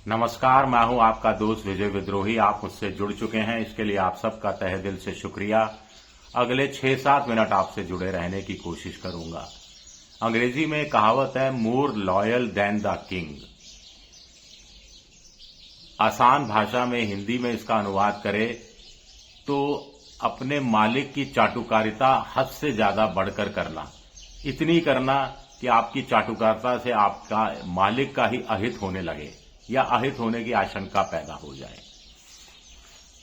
नमस्कार, मैं हूं आपका दोस्त विजय विद्रोही। आप मुझसे जुड़ चुके हैं, इसके लिए आप सबका तहे दिल से शुक्रिया। अगले 6-7 मिनट आपसे जुड़े रहने की कोशिश करूंगा। अंग्रेजी में कहावत है, more loyal than the king. आसान भाषा में हिंदी में इसका अनुवाद करें तो अपने मालिक की चाटुकारिता हद से ज्यादा बढ़कर करना, इतनी करना कि आपकी चाटुकारिता से आपका मालिक का ही अहित होने लगे या अहित होने की आशंका पैदा हो जाए।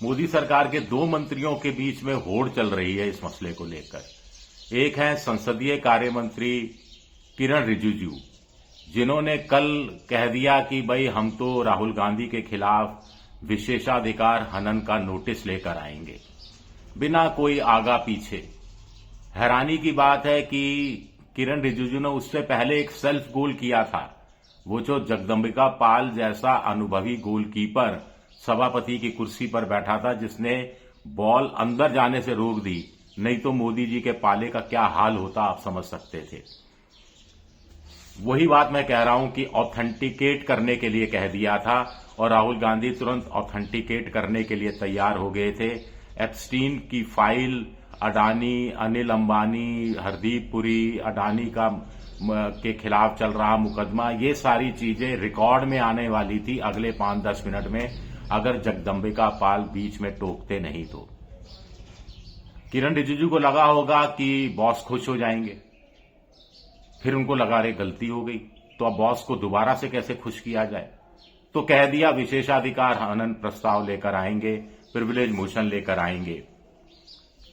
मोदी सरकार के 2 मंत्रियों के बीच में होड़ चल रही है इस मसले को लेकर। एक है संसदीय कार्य मंत्री किरण रिजिजू, जिन्होंने कल कह दिया कि भाई हम तो राहुल गांधी के खिलाफ विशेषाधिकार हनन का नोटिस लेकर आएंगे, बिना कोई आगा पीछे। हैरानी की बात है कि किरण रिजिजू ने उससे पहले एक सेल्फ गोल किया था। वो जो जगदम्बिका पाल जैसा अनुभवी गोलकीपर सभापति की कुर्सी पर बैठा था, जिसने बॉल अंदर जाने से रोक दी, नहीं तो मोदी जी के पाले का क्या हाल होता आप समझ सकते थे। वही बात मैं कह रहा हूं कि ऑथेंटिकेट करने के लिए कह दिया था और राहुल गांधी तुरंत ऑथेंटिकेट करने के लिए तैयार हो गए थे। एप्स्टीन की फाइल, अडानी, अनिल अंबानी, हरदीप पुरी, अडानी का के खिलाफ चल रहा मुकदमा, ये सारी चीजें रिकॉर्ड में आने वाली थी अगले 5-10 मिनट में, अगर जगदम्बिका पाल बीच में टोकते नहीं तो। किरण रिजिजू को लगा होगा कि बॉस खुश हो जाएंगे, फिर उनको लगा रे गलती हो गई, तो अब बॉस को दोबारा से कैसे खुश किया जाए, तो कह दिया विशेषाधिकार हनन प्रस्ताव लेकर आएंगे, प्रिविलेज मोशन लेकर आएंगे।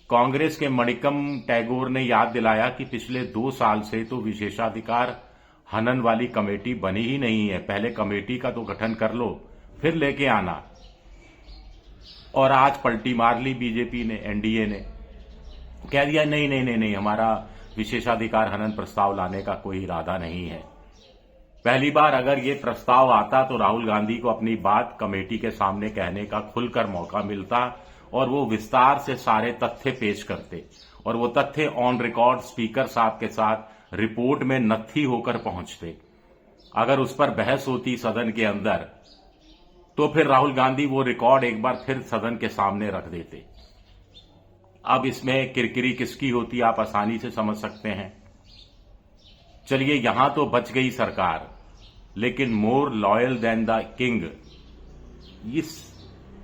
कांग्रेस के मणिकम टैगोर ने याद दिलाया कि पिछले 2 साल से तो विशेषाधिकार हनन वाली कमेटी बनी ही नहीं है। पहले कमेटी का तो गठन कर लो, फिर लेके आना। और आज पलटी मार ली बीजेपी ने, एनडीए ने कह दिया नहीं नहीं नहीं नहीं, हमारा विशेषाधिकार हनन प्रस्ताव लाने का कोई इरादा नहीं है। पहली बार अगर ये प्रस्ताव आता तो राहुल गांधी को अपनी बात कमेटी के सामने कहने का खुलकर मौका मिलता और वो विस्तार से सारे तथ्य पेश करते, और वो तथ्य ऑन रिकॉर्ड स्पीकर साहब के साथ रिपोर्ट में नत्थी होकर पहुंचते। अगर उस पर बहस होती सदन के अंदर, तो फिर राहुल गांधी वो रिकॉर्ड एक बार फिर सदन के सामने रख देते। अब इसमें किरकिरी किसकी होती आप आसानी से समझ सकते हैं। चलिए, यहां तो बच गई सरकार, लेकिन more loyal than the king, इस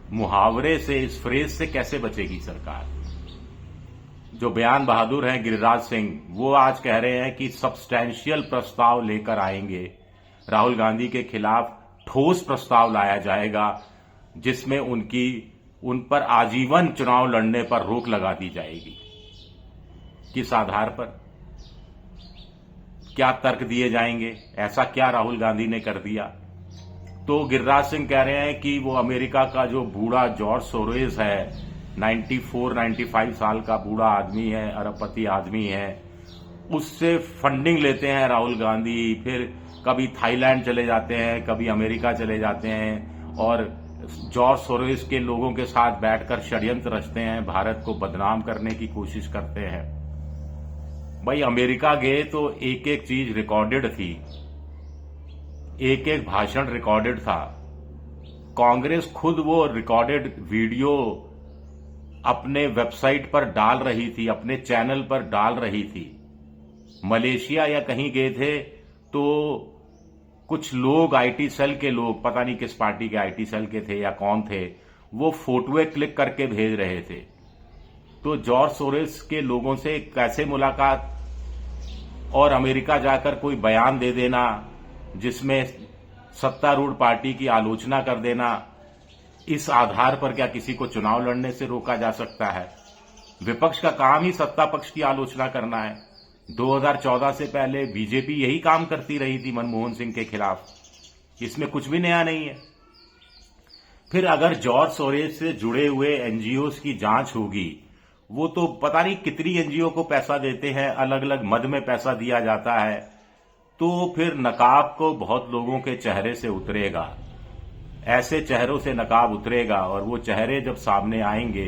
मुहावरे से, इस फ्रेज से कैसे बचेगी सरकार। जो बयान बहादुर हैं गिरिराज सिंह, वो आज कह रहे हैं कि सब्सटैंशियल प्रस्ताव लेकर आएंगे, राहुल गांधी के खिलाफ ठोस प्रस्ताव लाया जाएगा, जिसमें उन पर आजीवन चुनाव लड़ने पर रोक लगा दी जाएगी। किस आधार पर, क्या तर्क दिए जाएंगे, ऐसा क्या राहुल गांधी ने कर दिया। तो गिरिराज सिंह कह रहे हैं कि वो अमेरिका का जो बूढ़ा जॉर्ज सोरोस है, 94-95 साल का बूढ़ा आदमी है, अरबपति आदमी है, उससे फंडिंग लेते हैं राहुल गांधी। फिर कभी थाईलैंड चले जाते हैं, कभी अमेरिका चले जाते हैं और जॉर्ज सोरोस के लोगों के साथ बैठकर षड्यंत्र रचते हैं, भारत को बदनाम करने की कोशिश करते हैं। भाई, अमेरिका गए तो एक एक चीज रिकॉर्डेड थी, एक एक भाषण रिकॉर्डेड था। कांग्रेस खुद वो रिकॉर्डेड वीडियो अपने वेबसाइट पर डाल रही थी, अपने चैनल पर डाल रही थी। मलेशिया या कहीं गए थे तो कुछ लोग, आईटी सेल के लोग, पता नहीं किस पार्टी के आईटी सेल के थे या कौन थे, वो फोटोए क्लिक करके भेज रहे थे। तो जॉर्ज सोरोस के लोगों से कैसे मुलाकात और अमेरिका जाकर कोई बयान दे देना जिसमें सत्तारूढ़ पार्टी की आलोचना कर देना, इस आधार पर क्या किसी को चुनाव लड़ने से रोका जा सकता है। विपक्ष का काम ही सत्ता पक्ष की आलोचना करना है। 2014 से पहले बीजेपी यही काम करती रही थी मनमोहन सिंह के खिलाफ, इसमें कुछ भी नया नहीं है। फिर अगर जॉर्ज सोरोस से जुड़े हुए एनजीओज की जांच होगी, वो तो पता नहीं कितनी एनजीओ को पैसा देते हैं, अलग अलग मद में पैसा दिया जाता है, तो फिर नकाब को बहुत लोगों के चेहरे से उतरेगा, ऐसे चेहरों से नकाब उतरेगा। और वो चेहरे जब सामने आएंगे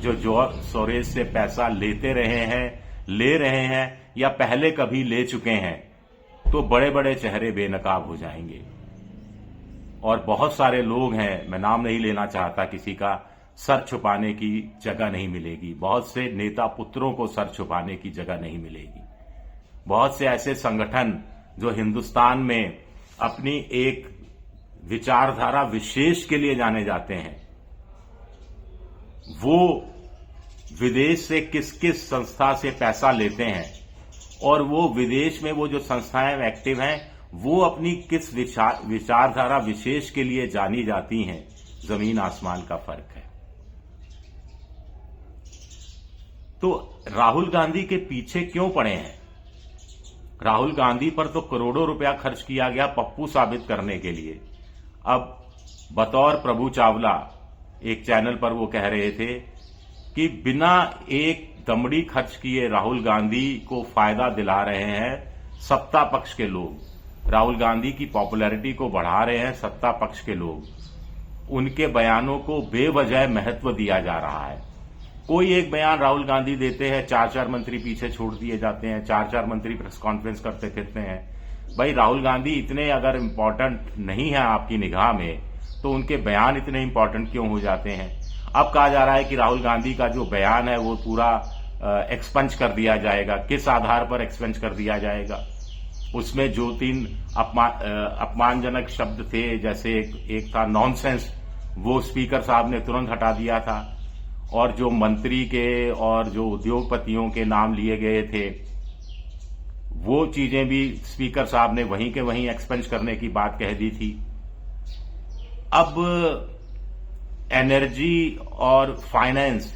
जो जॉर्ज सोरोस से पैसा लेते रहे हैं, ले रहे हैं या पहले कभी ले चुके हैं, तो बड़े बड़े चेहरे बेनकाब हो जाएंगे। और बहुत सारे लोग हैं, मैं नाम नहीं लेना चाहता किसी का, सर छुपाने की जगह नहीं मिलेगी। बहुत से नेता पुत्रों को सर छुपाने की जगह नहीं मिलेगी। बहुत से ऐसे संगठन जो हिंदुस्तान में अपनी एक विचारधारा विशेष के लिए जाने जाते हैं, वो विदेश से किस किस संस्था से पैसा लेते हैं और वो विदेश में वो जो संस्थाएं एक्टिव हैं वो अपनी किस विचारधारा विशेष के लिए जानी जाती हैं, जमीन आसमान का फर्क है। तो राहुल गांधी के पीछे क्यों पड़े हैं? राहुल गांधी पर तो करोड़ों रुपया खर्च किया गया पप्पू साबित करने के लिए। अब बतौर प्रभु चावला एक चैनल पर वो कह रहे थे कि बिना एक दमड़ी खर्च किए राहुल गांधी को फायदा दिला रहे हैं सत्ता पक्ष के लोग। राहुल गांधी की पॉपुलैरिटी को बढ़ा रहे हैं सत्ता पक्ष के लोग। उनके बयानों को बेवजह महत्व दिया जा रहा है। कोई एक बयान राहुल गांधी देते हैं, 4-4 मंत्री पीछे छोड़ दिए जाते हैं, 4-4 मंत्री प्रेस कॉन्फ्रेंस करते फिरते हैं। भाई राहुल गांधी इतने अगर इम्पोर्टेंट नहीं है आपकी निगाह में तो उनके बयान इतने इम्पोर्टेंट क्यों हो जाते हैं? अब कहा जा रहा है कि राहुल गांधी का जो बयान है वो पूरा एक्सपंज कर दिया जाएगा। किस आधार पर एक्सपंज कर दिया जाएगा? उसमें जो 3 अपमानजनक शब्द थे, जैसे एक था नॉनसेंस, वो स्पीकर साहब ने तुरंत हटा दिया था। और जो मंत्री के और जो उद्योगपतियों के नाम लिए गए थे वो चीजें भी स्पीकर साहब ने वहीं के वहीं एक्सपंज करने की बात कह दी थी। अब एनर्जी और फाइनेंस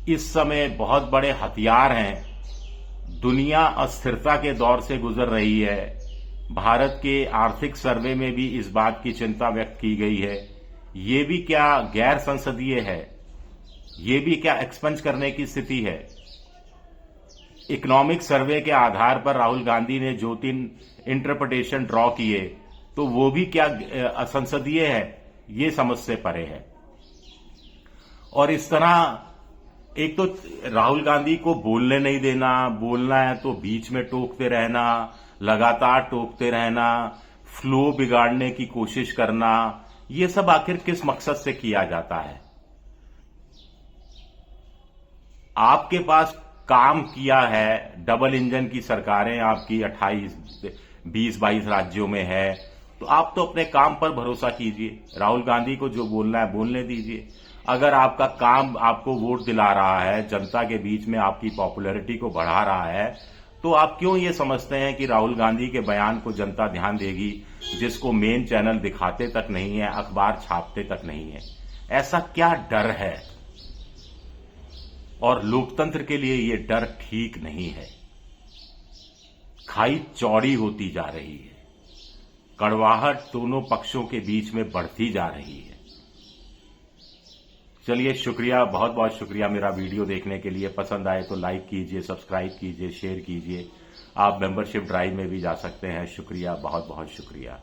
इस समय बहुत बड़े हथियार हैं। दुनिया अस्थिरता के दौर से गुजर रही है। भारत के आर्थिक सर्वे में भी इस बात की चिंता व्यक्त की गई है। ये भी क्या गैर संसदीय है? ये भी क्या एक्सपंज करने की स्थिति है? इकोनॉमिक सर्वे के आधार पर राहुल गांधी ने जो 3 इंटरप्रिटेशन ड्रॉ किए तो वो भी क्या असंसदीय है? ये समझ से परे है। और इस तरह एक तो राहुल गांधी को बोलने नहीं देना, बोलना है तो बीच में टोकते रहना, लगातार टोकते रहना, फ्लो बिगाड़ने की कोशिश करना, ये सब आखिर किस मकसद से किया जाता है? आपके पास काम किया है, डबल इंजन की सरकारें आपकी 20-22 राज्यों में है, तो आप तो अपने काम पर भरोसा कीजिए। राहुल गांधी को जो बोलना है बोलने दीजिए। अगर आपका काम आपको वोट दिला रहा है, जनता के बीच में आपकी पॉपुलैरिटी को बढ़ा रहा है, तो आप क्यों ये समझते हैं कि राहुल गांधी के बयान को जनता ध्यान देगी, जिसको मेन चैनल दिखाते तक नहीं है, अखबार छापते तक नहीं है? ऐसा क्या डर है? और लोकतंत्र के लिए ये डर ठीक नहीं है। खाई चौड़ी होती जा रही है। कड़वाहट दोनों पक्षों के बीच में बढ़ती जा रही है। चलिए, शुक्रिया, बहुत बहुत शुक्रिया मेरा वीडियो देखने के लिए। पसंद आए तो लाइक कीजिए, सब्सक्राइब कीजिए, शेयर कीजिए। आप मेंबरशिप ड्राइव में भी जा सकते हैं। शुक्रिया, बहुत बहुत शुक्रिया।